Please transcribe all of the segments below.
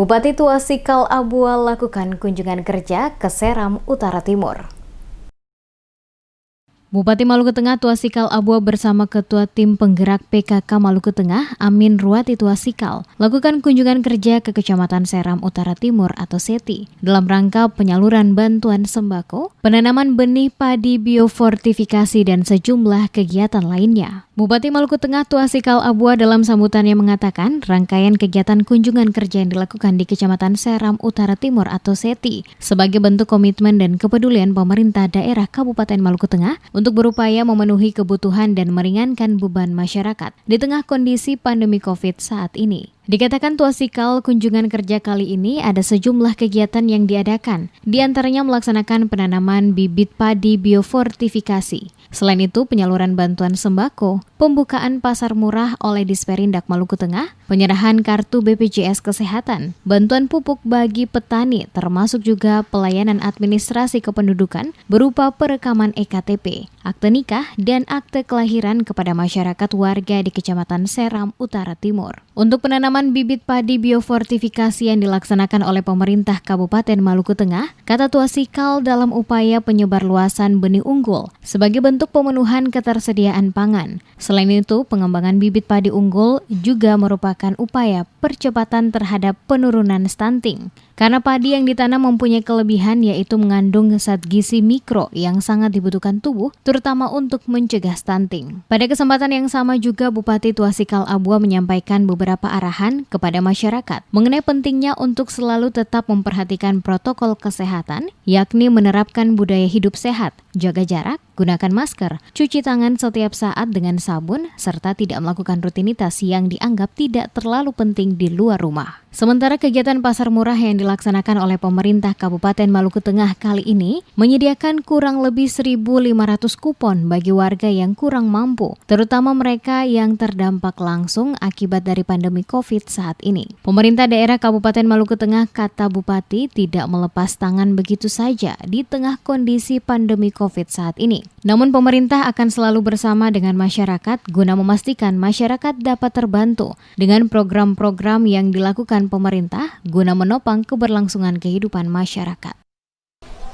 Bupati Tuasikal Abua lakukan kunjungan kerja ke Seram, Utara Timur. Bupati Maluku Tengah Tuasikal Abua bersama Ketua Tim Penggerak PKK Maluku Tengah, Amin Ruwati Tuasikal, lakukan kunjungan kerja ke Kecamatan Seram Utara Timur atau SETI dalam rangka penyaluran bantuan sembako, penanaman benih padi biofortifikasi dan sejumlah kegiatan lainnya. Bupati Maluku Tengah Tuasikal Abua dalam sambutannya mengatakan rangkaian kegiatan kunjungan kerja yang dilakukan di Kecamatan Seram Utara Timur atau SETI sebagai bentuk komitmen dan kepedulian pemerintah daerah Kabupaten Maluku Tengah untuk berupaya memenuhi kebutuhan dan meringankan beban masyarakat di tengah kondisi pandemi COVID saat ini. Dikatakan Tuasikal, kunjungan kerja kali ini ada sejumlah kegiatan yang diadakan, di antaranya melaksanakan penanaman bibit padi biofortifikasi. Selain itu, penyaluran bantuan sembako, pembukaan pasar murah oleh Disperindak Maluku Tengah, penyerahan kartu BPJS Kesehatan, bantuan pupuk bagi petani, termasuk juga pelayanan administrasi kependudukan berupa perekaman EKTP, akte nikah, dan akte kelahiran kepada masyarakat warga di Kecamatan Seram Utara Timur. Untuk penanaman bibit padi biofortifikasi yang dilaksanakan oleh pemerintah Kabupaten Maluku Tengah, kata Tuasikal dalam upaya penyebarluasan benih unggul sebagai bentuk pemenuhan ketersediaan pangan. Selain itu, pengembangan bibit padi unggul juga merupakan upaya percepatan terhadap penurunan stunting. Karena padi yang ditanam mempunyai kelebihan yaitu mengandung zat gizi mikro yang sangat dibutuhkan tubuh, terutama untuk mencegah stunting. Pada kesempatan yang sama juga Bupati Tuasikal Abua menyampaikan beberapa arahan kepada masyarakat mengenai pentingnya untuk selalu tetap memperhatikan protokol kesehatan, yakni menerapkan budaya hidup sehat, jaga jarak, gunakan masker, cuci tangan setiap saat dengan sabun, serta tidak melakukan rutinitas yang dianggap tidak terlalu penting di luar rumah. Sementara kegiatan pasar murah yang dilaksanakan oleh pemerintah Kabupaten Maluku Tengah kali ini menyediakan kurang lebih 1.500 kupon bagi warga yang kurang mampu, terutama mereka yang terdampak langsung akibat dari pandemi COVID saat ini. Pemerintah daerah Kabupaten Maluku Tengah, kata Bupati, tidak melepas tangan begitu saja di tengah kondisi pandemi COVID saat ini. Namun pemerintah akan selalu bersama dengan masyarakat guna memastikan masyarakat dapat terbantu dengan program-program yang dilakukan pemerintah guna menopang keberlangsungan kehidupan masyarakat.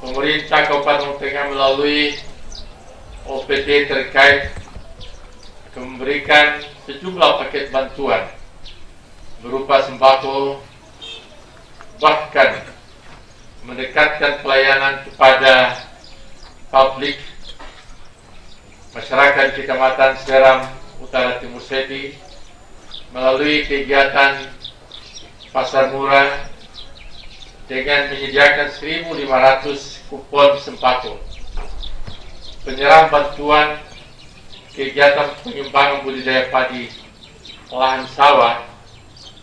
Pemerintah Kabupaten Maluku Tengah melalui OPD terkait memberikan sejumlah paket bantuan berupa sembako, bahkan mendekatkan pelayanan kepada publik masyarakat Kecamatan Seram Utara Timur SETI melalui kegiatan pasar murah dengan menyediakan 1.500 kupon sembako, penyerahan bantuan kegiatan pengembangan budidaya padi, lahan sawah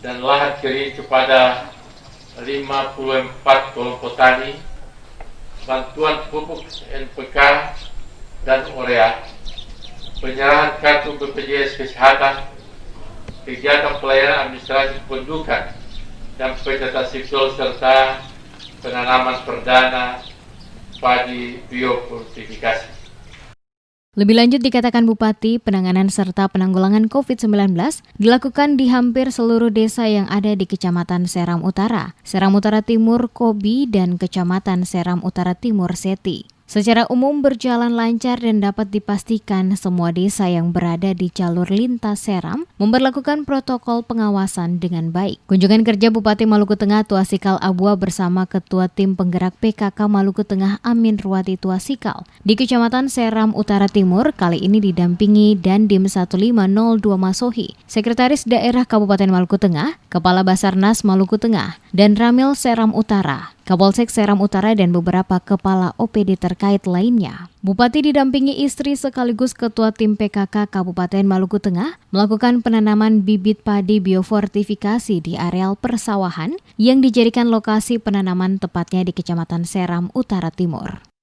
dan lahan kering kepada 54 kelompok tani, bantuan pupuk NPK dan urea, penyerahan kartu BPJS Kesehatan, kegiatan pelayanan administrasi kependudukan dan pencatatan sipil serta penanaman perdana padi biofortifikasi. Lebih lanjut dikatakan Bupati, penanganan serta penanggulangan COVID-19 dilakukan di hampir seluruh desa yang ada di Kecamatan Seram Utara, Seram Utara Timur Kobi, dan Kecamatan Seram Utara Timur SETI. Secara umum berjalan lancar dan dapat dipastikan semua desa yang berada di jalur lintas Seram memberlakukan protokol pengawasan dengan baik. Kunjungan kerja Bupati Maluku Tengah Tuasikal Abua bersama Ketua Tim Penggerak PKK Maluku Tengah Amin Ruwati Tuasikal di Kecamatan Seram Utara Timur kali ini didampingi Dandim 1502 Masohi, Sekretaris Daerah Kabupaten Maluku Tengah, Kepala Basarnas Maluku Tengah, dan Ramil Seram Utara, Kapolsek Seram Utara, dan beberapa kepala OPD terkait lainnya. Bupati didampingi istri sekaligus Ketua Tim PKK Kabupaten Maluku Tengah melakukan penanaman bibit padi biofortifikasi di areal persawahan yang dijadikan lokasi penanaman tepatnya di Kecamatan Seram Utara Timur.